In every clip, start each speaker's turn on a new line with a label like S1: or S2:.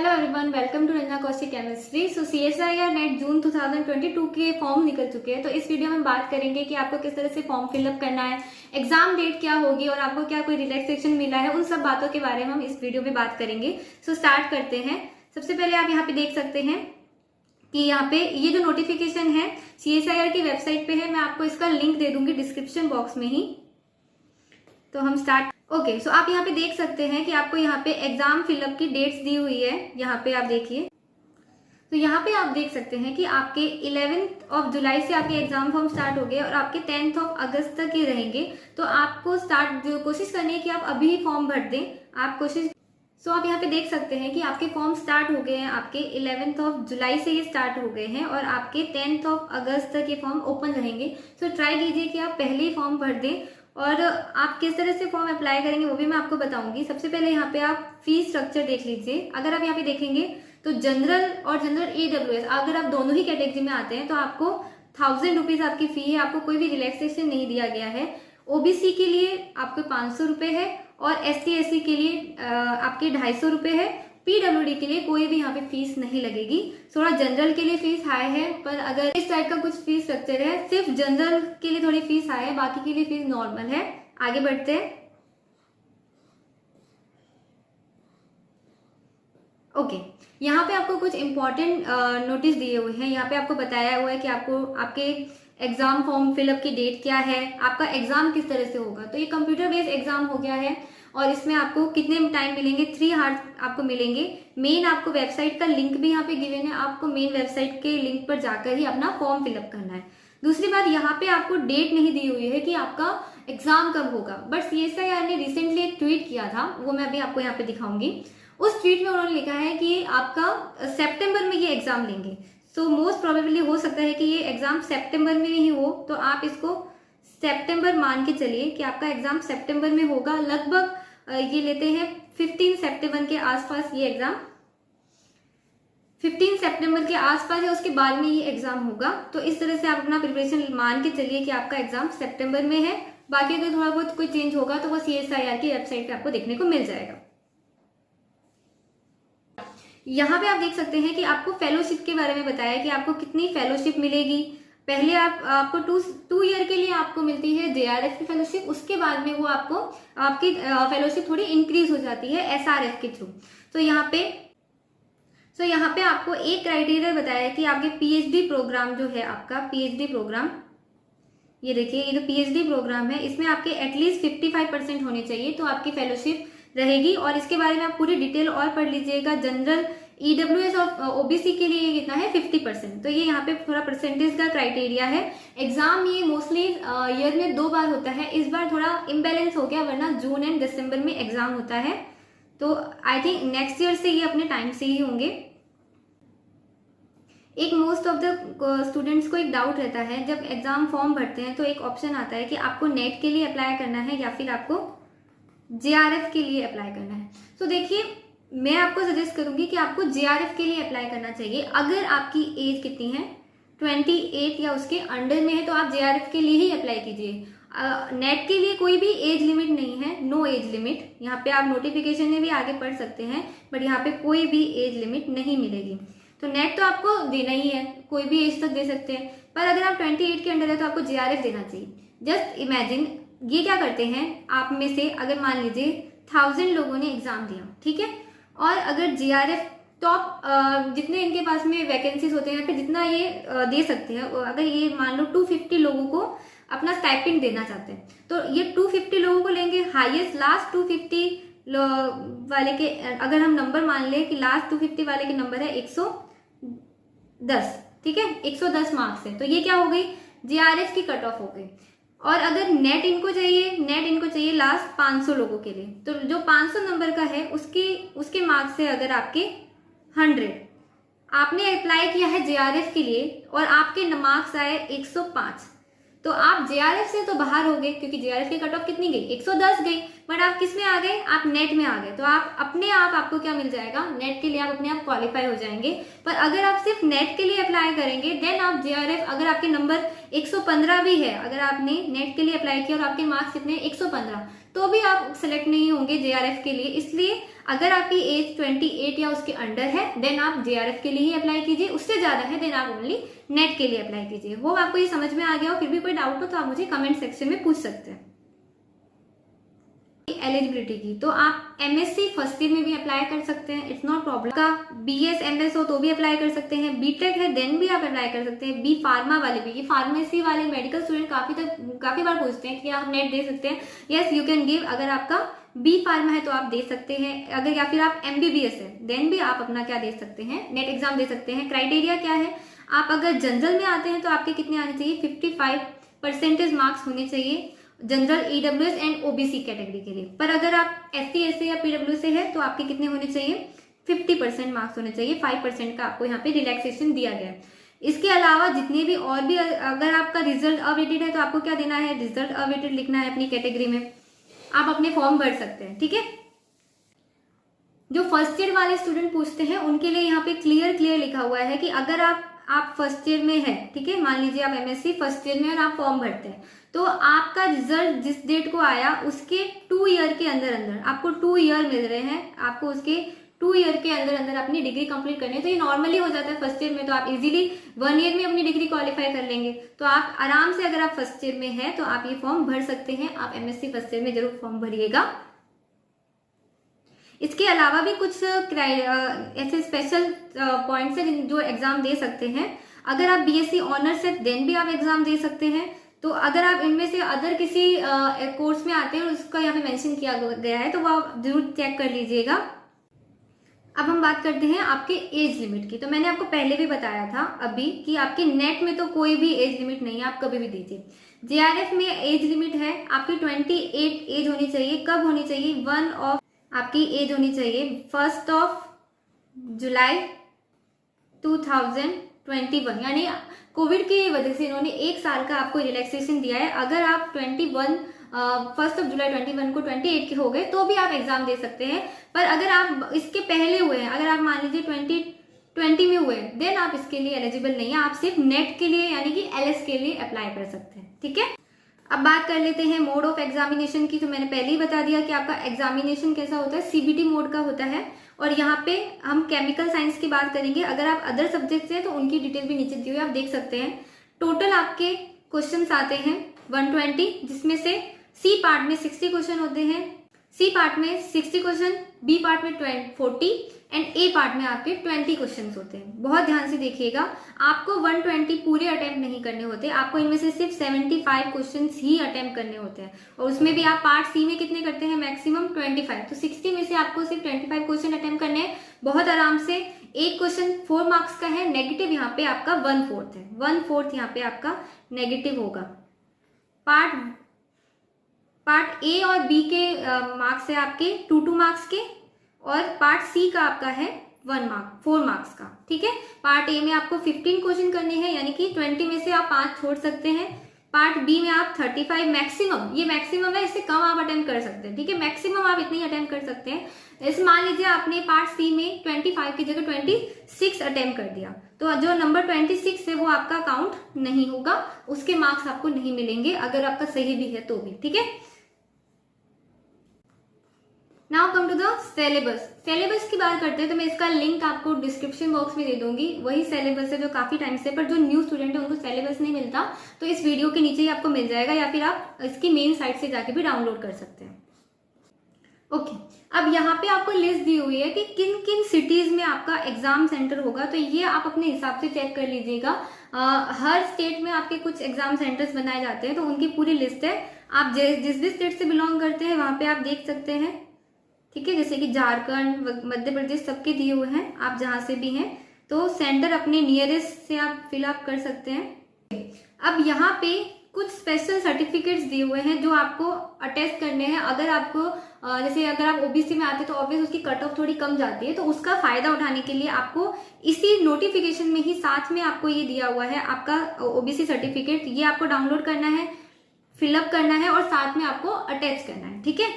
S1: Hello everyone, welcome to Ranjana Kaushik chemistry. So CSIR NET June 2022 के form निकल चुके हैं। तो इस वीडियो में बात करेंगे कि आपको किस तरह से फॉर्म फिलअप करना है, एग्जाम डेट क्या होगी और आपको क्या कोई रिलैक्सेशन मिला है, उन सब बातों के बारे में हम इस वीडियो में बात करेंगे। सो स्टार्ट करते हैं। सबसे पहले आप यहाँ पे देख सकते हैं कि यहाँ पे ये जो नोटिफिकेशन है CSIR की वेबसाइट पे है। मैं आपको इसका लिंक दे दूंगी डिस्क्रिप्शन बॉक्स में ही। तो हम स्टार्ट सो आप यहाँ पे देख सकते हैं कि आपको यहाँ पे एग्जाम फिलअप की डेट्स दी हुई है। यहाँ पे आप देखिए, तो यहाँ पे आप देख सकते हैं कि आपके 11 जुलाई से आपके एग्जाम फॉर्म स्टार्ट हो गए और आपके 10 अगस्त तक ही रहेंगे। तो आपको कोशिश करनी है कि आप अभी ही फॉर्म भर दें। आप यहाँ पे देख सकते हैं कि आपके फॉर्म स्टार्ट हो गए हैं। आपके 11 जुलाई से ये स्टार्ट हो गए हैं और आपके 10 अगस्त तक ये फॉर्म ओपन रहेंगे। सो ट्राई कीजिए कि आप पहले ही फॉर्म भर दें। और आप किस तरह से फॉर्म अप्लाई करेंगे वो भी मैं आपको बताऊंगी। सबसे पहले यहाँ पे आप फीस स्ट्रक्चर देख लीजिए। अगर आप यहाँ पे देखेंगे तो जनरल और जनरल EWS अगर आप दोनों ही कैटेगरी में आते हैं तो आपको 1000 रुपीज आपकी फी है। आपको कोई भी रिलैक्सेशन नहीं दिया गया है। OBC के लिए आपको 500 रुपए है और ST/SC के लिए आपके 250 रुपए है। PWD के लिए कोई भी यहाँ पे फीस नहीं लगेगी। थोड़ा जनरल के लिए फीस हाई है, पर अगर इस टाइप का कुछ फीस स्ट्रक्चर है, सिर्फ जनरल के लिए थोड़ी फीस हाई है, बाकी के लिए फीस नॉर्मल है। आगे बढ़ते हैं। यहाँ पे आपको कुछ इंपॉर्टेंट नोटिस दिए हुए हैं। यहाँ पे आपको बताया हुआ है कि आपको आपके एग्जाम फॉर्म फिलअप की डेट क्या है, आपका एग्जाम किस तरह से होगा। तो ये कंप्यूटर बेस्ड एग्जाम हो गया है और इसमें आपको कितने टाइम मिलेंगे, 3 आवर्स आपको मिलेंगे। मेन आपको वेबसाइट का लिंक भी यहाँ पे गिवन है। आपको मेन वेबसाइट के लिंक पर जाकर ही अपना फॉर्म फिलअप करना है। दूसरी बात, यहाँ पे आपको डेट नहीं दी हुई है कि आपका एग्जाम कब होगा, बट CSIR ने रिसेंटली एक ट्वीट किया था, वो मैं अभी आपको यहाँ पे दिखाऊंगी। उस ट्वीट में उन्होंने लिखा है कि आपका सितंबर में ये एग्जाम लेंगे। सो मोस्ट प्रोबेबली हो सकता है कि ये एग्जाम सितंबर में ही हो। तो आप इसको सितंबर मान के चलिए कि आपका एग्जाम सितंबर में होगा। लगभग ये लेते हैं 15 सितंबर के आसपास ये एग्जाम 15 सितंबर के आसपास है, उसके बाद में ये एग्जाम होगा। तो इस तरह से आप अपना प्रिपरेशन मान के चलिए कि आपका एग्जाम सितंबर में है। बाकी अगर थोड़ा बहुत कोई चेंज होगा तो वो CSIR की वेबसाइट पे आपको देखने को मिल जाएगा। यहाँ पे आप देख सकते हैं कि आपको फेलोशिप के बारे में बताया कि आपको कितनी फेलोशिप मिलेगी। पहले आपको 2 ईयर के लिए आपको मिलती है JRF की फेलोशिप। उसके बाद में वो आपकी फेलोशिप थोड़ी इंक्रीज हो जाती है SRF के थ्रू। तो यहाँ पे आपको एक क्राइटेरिया बताया है कि आपके PhD प्रोग्राम जो है, आपका PhD प्रोग्राम, ये देखिए, ये जो PhD प्रोग्राम है इसमें आपके एटलीस्ट 55% होने चाहिए तो आपकी फेलोशिप रहेगी। और इसके बारे में आप पूरी डिटेल और पढ़ लीजिएगा। जनरल EWS और OBC के लिए कितना है, 50%। तो ये यहाँ पे थोड़ा परसेंटेज का क्राइटेरिया है। एग्जाम ये मोस्टली ईयर में 2 बार होता है। इस बार थोड़ा इम्बैलेंस हो गया, वरना जून एंड दिसंबर में एग्जाम होता है। तो आई थिंक नेक्स्ट ईयर से ये अपने टाइम से ही होंगे। एक मोस्ट ऑफ द स्टूडेंट्स को एक डाउट रहता है, जब एग्जाम फॉर्म भरते हैं तो एक ऑप्शन आता है कि आपको नेट के लिए अप्लाई करना है या फिर आपको JRF के लिए अप्लाई करना है। तो देखिए, मैं आपको सजेस्ट करूंगी कि आपको JRF के लिए अप्लाई करना चाहिए। अगर आपकी एज कितनी है, 28 या उसके अंडर में है, तो आप JRF के लिए ही अप्लाई कीजिए। नेट के लिए कोई भी एज लिमिट नहीं है, नो एज लिमिट। यहाँ पे आप नोटिफिकेशन में भी आगे पढ़ सकते हैं, बट यहाँ पे कोई भी एज लिमिट नहीं मिलेगी। तो नेट तो आपको देना ही है, कोई भी एज तक दे सकते हैं। पर अगर आप 28 के अंडर है तो आपको JRF देना चाहिए। जस्ट इमेजिन, ये क्या करते हैं, आप में से अगर मान लीजिए 1000 लोगों ने एग्जाम दिया, ठीक है, और अगर JRF टॉप जितने इनके पास में वैकेंसीज होते हैं, फिर जितना ये दे सकते हैं, अगर ये मान लो 250 लोगों को अपना स्टाइपेंड देना चाहते हैं, तो ये 250 लोगों को लेंगे। हाईएस्ट लास्ट 250 वाले के अगर हम नंबर मान लें कि लास्ट 250 वाले के नंबर है 110, ठीक है, 110 मार्क्स है, तो ये क्या हो गई, JRF की कट ऑफ हो गई। और अगर नेट इनको चाहिए लास्ट 500 लोगों के लिए, तो जो 500 नंबर का है उसके मार्क्स से अगर आपके 100, आपने अप्लाई किया है JRF के लिए और आपके मार्क्स आए 105, तो आप JRF से तो बाहर हो गए, क्योंकि JRF की कट ऑफ कितनी गई, 110 गई। बट आप किस में आ गए, आप नेट में आ गए, तो आप अपने आप आपको क्या मिल जाएगा, नेट के लिए आप अपने आप क्वालिफाई हो जाएंगे। पर अगर आप सिर्फ नेट के लिए अप्लाई करेंगे देन आप JRF, अगर आपके नंबर 115 भी है, अगर आपने नेट के लिए अप्लाई किया और आपके मार्क्स कितने 115, तो भी आप सिलेक्ट नहीं होंगे JRF के लिए। इसलिए अगर आपकी एज 28 या उसके अंडर है देन आप JRF के लिए ही अप्लाई कीजिए, उससे ज्यादा है देन आप ओनली नेट के लिए अप्लाई कीजिए। वो आपको ये समझ में आ गया हो, फिर भी कोई डाउट हो तो आप मुझे कमेंट सेक्शन में पूछ सकते हैं। एलिजिबिलिटी की, तो आप MSc फर्स्ट ईयर में भी अप्लाई कर सकते हैं, इट्स नॉट प्रॉब्लम। का BS MS हो तो भी अप्लाई कर सकते हैं, B.Tech है देन भी आप अप्लाई कर सकते हैं, B फार्मा वाले भी, ये फार्मेसी वाले मेडिकल स्टूडेंट काफी बार पूछते हैं कि आप नेट दे सकते हैं। यस यू कैन गिव, अगर आपका B फार्मा है तो आप दे सकते हैं, अगर या फिर आप MBBS है देन भी आप अपना क्या दे सकते हैं, नेट एग्जाम दे सकते हैं। क्राइटेरिया क्या है, आप अगर जनरल में आते हैं तो आपके कितने आने चाहिए, 55% मार्क्स होने चाहिए general, EWS and OBC category के लिए। पर अगर आप SC SC या PW से है तो आपके कितने होने चाहिए, 50% मार्क्स होने चाहिए, 5% का आपको यहाँ पे रिलैक्सेशन दिया गया है। इसके अलावा जितने भी और भी, अगर आपका रिजल्ट अवेटेड है तो आपको क्या देना है, रिजल्ट अवेटेड लिखना है अपनी कैटेगरी में, आप अपने फॉर्म भर सकते हैं, ठीक है। जो फर्स्ट ईयर वाले स्टूडेंट पूछते हैं उनके लिए यहाँ पे क्लियर लिखा हुआ है कि अगर आप फर्स्ट ईयर में है, ठीक है, मान लीजिए आप MSc फर्स्ट ईयर में और आप फॉर्म भरते हैं, तो आपका रिजल्ट जिस डेट को आया उसके 2 ईयर के अंदर आपको 2 ईयर मिल रहे हैं, आपको उसके 2 ईयर के अंदर अपनी डिग्री कंप्लीट करनी है। तो ये नॉर्मली हो जाता है फर्स्ट ईयर में, तो आप इजीली 1 ईयर में अपनी डिग्री क्वालिफाई कर लेंगे। तो आप आराम से, अगर आप फर्स्ट ईयर में है तो आप ये फॉर्म भर सकते हैं। आप MSc फर्स्ट ईयर में जरूर फॉर्म भरिएगा। इसके अलावा भी कुछ ऐसे स्पेशल पॉइंट्स हैं जो एग्जाम दे सकते हैं। अगर आप BSc ऑनर्स है देन भी आप एग्जाम दे सकते हैं। तो अगर आप इनमें से अदर किसी कोर्स में आते हैं और उसका यहाँ पे मेंशन किया गया है तो वो आप जरूर चेक कर लीजिएगा। अब हम बात करते हैं आपके एज लिमिट की। तो मैंने आपको पहले भी बताया था अभी कि आपके नेट में तो कोई भी एज लिमिट नहीं है, आप कभी भी दीजिए। JRF में एज लिमिट है आपकी 28 एज होनी चाहिए। कब होनी चाहिए, आपकी एज होनी चाहिए 1 जुलाई 2021, यानी कोविड की वजह से इन्होंने 1 साल का आपको रिलैक्सेशन दिया है। अगर आप 1 जुलाई 21 को 28 के हो गए तो भी आप एग्जाम दे सकते हैं। पर अगर आप इसके पहले हुए हैं, अगर आप मान लीजिए 2020 में हुए देन आप इसके लिए एलिजिबल नहीं है। आप सिर्फ नेट के लिए यानी कि LS के लिए अप्लाई कर सकते हैं, ठीक है। अब बात कर लेते हैं मोड ऑफ एग्जामिनेशन की। तो मैंने पहले ही बता दिया कि आपका एग्जामिनेशन कैसा होता है, CBT मोड का होता है। और यहाँ पे हम केमिकल साइंस की बात करेंगे। अगर आप अदर सब्जेक्ट से हैं तो उनकी डिटेल भी नीचे दी हुई आप देख सकते हैं। टोटल आपके क्वेश्चंस आते हैं 120, जिसमें से C पार्ट में 60 क्वेश्चन होते हैं, C पार्ट में 60 क्वेश्चन, B पार्ट में 40 एंड A पार्ट में आपके 20 क्वेश्चंस होते हैं। बहुत ध्यान से देखिएगा, आपको 120 पूरे अटेम्प्ट नहीं करने होते, आपको इनमें से सिर्फ 75 क्वेश्चंस ही अटेम्प्ट करने होते हैं। और उसमें भी आप पार्ट C में कितने करते हैं, मैक्सिमम 25। तो 60 में से आपको सिर्फ 25 क्वेश्चन अटेम्प्ट करने हैं बहुत आराम से। एक क्वेश्चन 4 मार्क्स का है, नेगेटिव यहाँ पे आपका 1/4 है, 1/4 यहाँ पे आपका नेगेटिव होगा। पार्ट A और B के मार्क्स है आपके 2 मार्क्स के, और पार्ट C का आपका है 4 मार्क्स का, ठीक है। पार्ट A में आपको 15 क्वेश्चन करने हैं, यानी कि 20 में से आप 5 छोड़ सकते हैं। पार्ट B में आप 35 मैक्सिमम, ये मैक्सिमम है, इससे कम आप अटेम्प्ट कर सकते हैं, ठीक है। मैक्सिमम आप इतनी अटेम्प्ट कर सकते हैं। जैसे मान लीजिए आपने पार्ट C में 25 की जगह 26 अटेम्प्ट कर दिया, तो जो नंबर 26 है वो आपका काउंट नहीं होगा, उसके मार्क्स आपको नहीं मिलेंगे अगर आपका सही भी है तो भी, ठीक है। Now come to the syllabus की बात करते हैं तो मैं इसका लिंक आपको डिस्क्रिप्शन बॉक्स में दे दूंगी। वही सिलेबस है जो काफी टाइम से, पर जो न्यू स्टूडेंट है उनको सिलेबस नहीं मिलता तो इस वीडियो के नीचे ही आपको मिल जाएगा, या फिर आप इसकी मेन साइट से जाके भी डाउनलोड कर सकते हैं। ओके, अब यहाँ पे आपको लिस्ट दी हुई है कि किन किन सिटीज में आपका एग्जाम सेंटर होगा, तो ये आप अपने हिसाब से चेक कर लीजिएगा। हर स्टेट में आपके कुछ एग्जाम सेंटर्स बनाए जाते हैं, तो उनकी पूरी लिस्ट है। आप जिस भी स्टेट से बिलोंग करते हैं वहां पे आप देख सकते हैं, ठीक है। जैसे कि झारखंड, मध्य प्रदेश, सबके दिए हुए हैं। आप जहां से भी हैं तो सेंटर अपने नियरेस्ट से आप फिलअप कर सकते हैं। अब यहाँ पे कुछ स्पेशल सर्टिफिकेट्स दिए हुए हैं जो आपको अटेस्ट करने हैं। अगर आपको जैसे अगर आप OBC में आते तो ऑब्वियस उसकी कट ऑफ थोड़ी कम जाती है, तो उसका फायदा उठाने के लिए आपको इसी नोटिफिकेशन में ही साथ में आपको ये दिया हुआ है आपका OBC सर्टिफिकेट। ये आपको डाउनलोड करना है, फिलअप करना है और साथ में आपको अटैच करना है, ठीक है।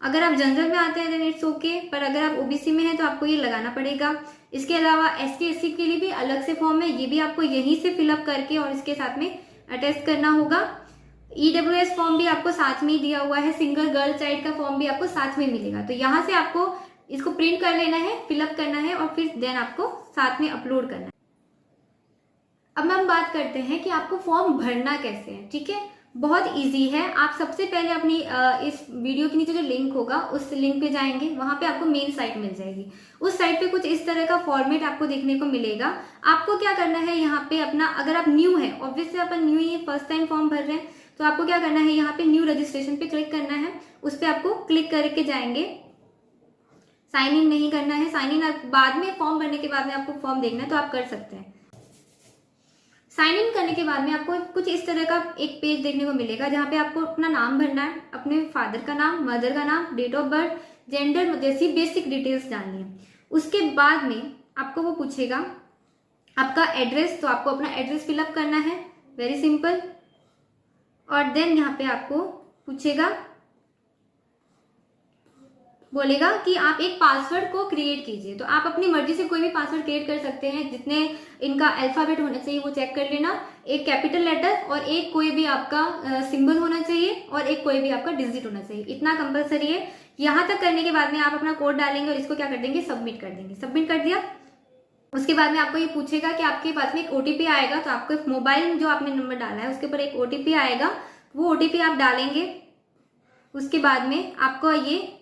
S1: अगर आप जनरल में आते हैं देन इट्स ओके, पर अगर आप ओबीसी में हैं तो आपको ये लगाना पड़ेगा। इसके अलावा एसटी एससी के लिए भी अलग से फॉर्म है, ये भी आपको यहीं से फिलअप करके और इसके साथ में अटेस्ट करना होगा। ईडब्ल्यूएस फॉर्म भी आपको साथ में ही दिया हुआ है, सिंगल गर्ल चाइल्ड का फॉर्म भी आपको साथ में मिलेगा। तो यहाँ से आपको इसको प्रिंट कर लेना है, फिलअप करना है और फिर देन आपको साथ में अपलोड करना है। अब हम बात करते हैं कि आपको फॉर्म भरना कैसे है। ठीक है, बहुत इजी है। आप सबसे पहले अपनी इस वीडियो के नीचे जो लिंक होगा उस लिंक पे जाएंगे, वहां पे आपको मेन साइट मिल जाएगी। उस साइट पे कुछ इस तरह का फॉर्मेट आपको देखने को मिलेगा। आपको क्या करना है, यहाँ पे अपना, अगर आप न्यू है, ऑब्वियसली अपन न्यू ही फर्स्ट टाइम फॉर्म भर रहे हैं, तो आपको क्या करना है, यहाँ पे न्यू रजिस्ट्रेशन पे क्लिक करना है। उस पर आपको क्लिक करके जाएंगे, साइन इन नहीं करना है। साइन इन बाद में, फॉर्म भरने के बाद में आपको फॉर्म देखना है तो आप कर सकते हैं। साइन इन करने के बाद में आपको कुछ इस तरह का एक पेज देखने को मिलेगा, जहाँ पे आपको अपना नाम भरना है, अपने फादर का नाम, मदर का नाम, डेट ऑफ बर्थ, जेंडर जैसी बेसिक डिटेल्स डालनी है। उसके बाद में आपको वो पूछेगा आपका एड्रेस, तो आपको अपना एड्रेस फिलअप करना है, वेरी सिंपल। और देन यहाँ पे आपको पूछेगा, बोलेगा कि आप एक पासवर्ड को क्रिएट कीजिए। तो आप अपनी मर्जी से कोई भी पासवर्ड क्रिएट कर सकते हैं, जितने इनका अल्फाबेट होना चाहिए वो चेक कर लेना, एक कैपिटल लेटर और एक कोई भी आपका सिंबल होना चाहिए और एक कोई भी आपका डिजिट होना चाहिए, इतना कंपलसरी है। यहाँ तक करने के बाद में आप अपना कोड डालेंगे और इसको क्या कर देंगे, सबमिट कर देंगे। सबमिट कर दिया, उसके बाद में आपको ये पूछेगा कि आपके पास में एक ओटीपी आएगा, तो आपको मोबाइल में जो आपने नंबर डाला है उसके ऊपर एक ओटीपी आएगा, वो ओटीपी आप डालेंगे। उसके बाद में आपको ये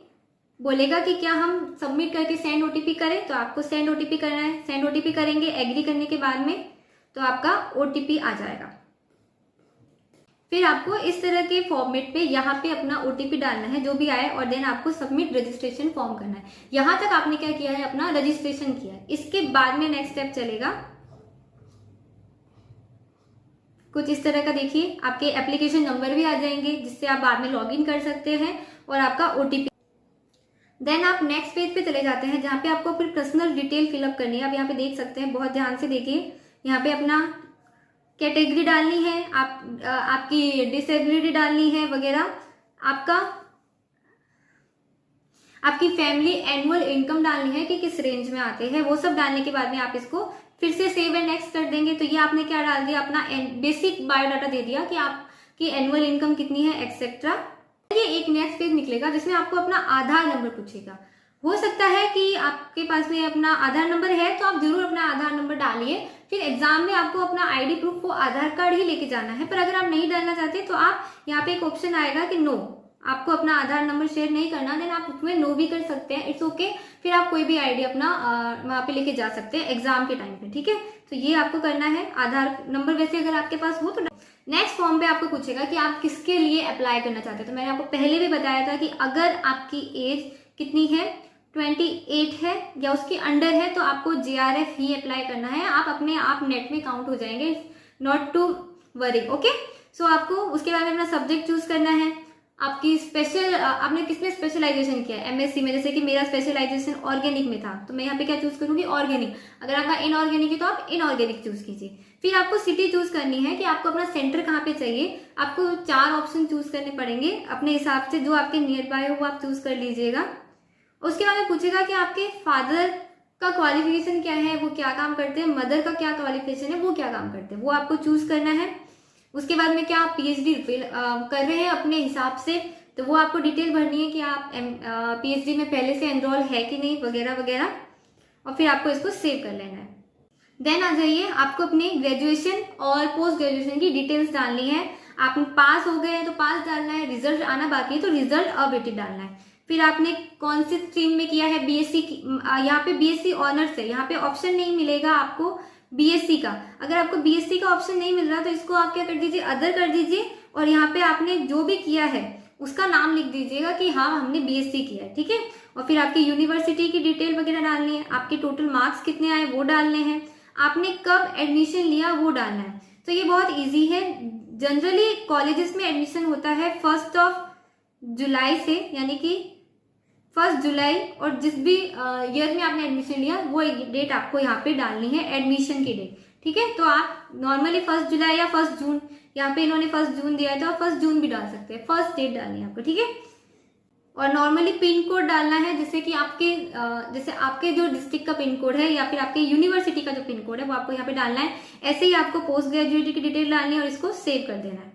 S1: बोलेगा कि क्या हम सबमिट करके सेंड ओटीपी करें, तो आपको सेंड ओटीपी करना है। सेंड ओटीपी करेंगे, एग्री करने के बाद में तो आपका ओटीपी आ जाएगा। फिर आपको इस तरह के फॉर्मेट पे यहाँ पे अपना ओटीपी डालना है जो भी आए, और देन आपको सबमिट रजिस्ट्रेशन फॉर्म करना है। यहाँ तक आपने क्या किया है, अपना रजिस्ट्रेशन किया है। इसके बाद में नेक्स्ट स्टेप चलेगा कुछ इस तरह का, देखिए आपके एप्लीकेशन नंबर भी आ जाएंगे जिससे आप बाद में लॉग इन कर सकते हैं, और आपका ओटीपी। देन आप नेक्स्ट पेज पे चले जाते हैं, जहाँ पे आपको अपनी पर्सनल डिटेल फिलअप करनी है। आप यहाँ पे देख सकते हैं, बहुत ध्यान से देखिए, यहाँ पे अपना कैटेगरी डालनी है, आपकी डिसेबिलिटी डालनी है वगैरह, आपकी फैमिली एनुअल इनकम डालनी है कि किस रेंज में आते हैं, वो सब डालने के बाद में आप इसको फिर से सेव एंड नेक्स्ट कर देंगे। तो ये आपने क्या डाल दिया, अपना बेसिक बायोडाटा दे दिया कि आपकी एनुअल इनकम कितनी है एक्सेट्रा। ये एक नेक्स्ट पेज निकलेगा जिसमें आपको अपना आधार नंबर पूछेगा। हो सकता है कि आपके पास में अपना आधार नंबर है तो आप जरूर अपना आधार नंबर डालिए। फिर एग्जाम में आपको अपना आईडी प्रूफ वो आधार कार्ड ही लेके जाना है। पर अगर आप नहीं डालना चाहते तो आप यहाँ पे एक ऑप्शन आएगा कि नो, आपको अपना आधार नंबर शेयर नहीं करना, देन आप उसमें नो भी कर सकते हैं, इट्स ओके। फिर आप कोई भी आईडी अपना वहाँ पे लेके जा सकते हैं एग्जाम के टाइम पे, ठीक है। तो ये आपको करना है, आधार नंबर वैसे अगर आपके पास हो तो। नेक्स्ट फॉर्म पे आपको पूछेगा कि आप किसके लिए अप्लाई करना चाहते हैं। तो मैंने आपको पहले भी बताया था कि अगर आपकी एज कितनी है, 28 है या उसके अंडर है, तो आपको JRF ही अप्लाई करना है। आप अपने आप नेट में काउंट हो जाएंगे, नॉट टू वरी, ओके। सो आपको उसके बाद में अपना सब्जेक्ट चूज करना है। आपकी आपने किसमें स्पेशलाइजेशन किया है, MSc में। जैसे कि मेरा स्पेशलाइजेशन ऑर्गेनिक में था, तो मैं यहाँ पे क्या चूज करूंगी, ऑर्गेनिक। अगर आपका इनऑर्गेनिक है तो आप इनऑर्गेनिक चूज कीजिए। फिर आपको सिटी चूज करनी है कि आपको अपना सेंटर कहाँ पे चाहिए। आपको 4 ऑप्शन चूज करने पड़ेंगे अपने हिसाब से, जो आपके नियर बाय हो वो आप चूज कर लीजिएगा। उसके बाद में पूछेगा कि आपके फादर का क्वालिफिकेशन क्या है, वो क्या काम करते हैं, मदर का क्या क्वालिफिकेशन है, वो क्या काम करते हैं, वो आपको चूज करना है। उसके बाद में क्या आप PhD कर रहे हैं अपने हिसाब से, तो वो आपको डिटेल भरनी है कि आप PhD में पहले से एनरोल है कि नहीं, वगैरह वगैरह। और फिर आपको इसको सेव कर लेना है। देन आ जाइए, आपको अपनी ग्रेजुएशन और पोस्ट ग्रेजुएशन की डिटेल्स डालनी है। आप पास हो गए हैं तो पास डालना है, रिजल्ट आना बाकी है तो रिजल्ट अपडेटेड डालना है। फिर आपने कौन सी स्ट्रीम में किया है, BSc, यहाँ पे BSc ऑनर्स है, यहाँ पे ऑप्शन नहीं मिलेगा आपको BSc का। अगर आपको BSc का ऑप्शन नहीं मिल रहा तो इसको आप क्या कर दीजिए, अदर कर दीजिए, और यहाँ पे आपने जो भी किया है उसका नाम लिख दीजिएगा कि हाँ हमने BSc किया है, ठीक है। और फिर आपकी यूनिवर्सिटी की डिटेल वगैरह डालनी है, आपके टोटल मार्क्स कितने आए वो डालने हैं, आपने कब एडमिशन लिया वो डालना है। तो ये बहुत ईजी है। जनरली कॉलेजेस में एडमिशन होता है 1 जुलाई से, यानी कि 1 जुलाई, और जिस भी ईयर में आपने एडमिशन लिया वो डेट आपको यहाँ पे डालनी है, एडमिशन की डेट, ठीक है। तो आप नॉर्मली 1 जुलाई या 1 जून, यहाँ पे इन्होंने 1 जून दिया है तो आप 1 जून भी डाल सकते हैं, फर्स्ट डेट डालनी है आपको, ठीक है। और नॉर्मली पिन कोड डालना है, जैसे कि आपके जैसे आपके जो डिस्ट्रिक्ट का पिन कोड है या फिर आपके यूनिवर्सिटी का जो पिन कोड है वो आपको यहाँ पे डालना है। ऐसे ही आपको पोस्ट ग्रेजुएट की डिटेल डालनी है और इसको सेव कर देना है।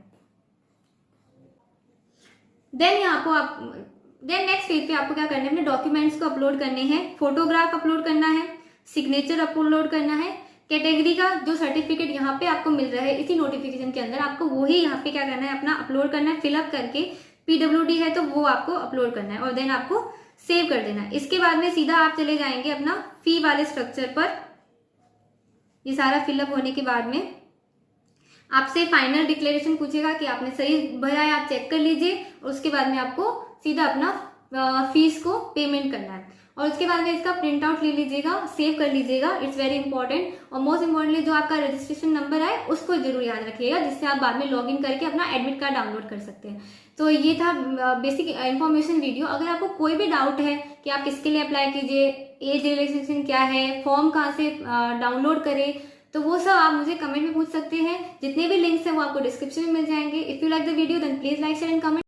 S1: देन नेक्स्ट पेज पे आपको क्या करना है, अपने डॉक्यूमेंट्स को अपलोड करने हैं। फोटोग्राफ अपलोड करना है, सिग्नेचर अपलोड करना है, कैटेगरी का जो सर्टिफिकेट यहाँ पे आपको मिल रहा है इसी नोटिफिकेशन के अंदर आपको वही यहाँ पे क्या करना है, अपना अपलोड करना है फिलअप करके। पीडब्ल्यूडी है तो वो आपको अपलोड करना है और देन आपको सेव कर देना है। इसके बाद में सीधा आप चले जाएंगे अपना फी वाले स्ट्रक्चर पर। ये सारा फिलअप होने के बाद में आपसे फाइनल डिक्लेरेशन पूछेगा कि आपने सही भरा है, आप चेक कर लीजिए और उसके बाद में आपको सीधा अपना फीस को पेमेंट करना है। और उसके बाद में इसका प्रिंट आउट ले लीजिएगा, सेव कर लीजिएगा, इट्स वेरी इंपॉर्टेंट। और मोस्ट इंपॉर्टेंटली जो आपका रजिस्ट्रेशन नंबर है उसको जरूर याद रखिएगा, जिससे आप बाद में लॉग इन करके अपना एडमिट कार्ड डाउनलोड कर सकते हैं। तो ये था बेसिक इन्फॉर्मेशन वीडियो। अगर आपको कोई भी डाउट है कि आप किसके लिए अप्लाई कीजिए, एज रिलैक्सेशन क्या है, फॉर्म कहाँ से डाउनलोड करें, तो वो सब आप मुझे कमेंट में पूछ सकते हैं। जितने भी लिंक्स हैं वो आपको डिस्क्रिप्शन में मिल जाएंगे। If you like the video then please like share and comment.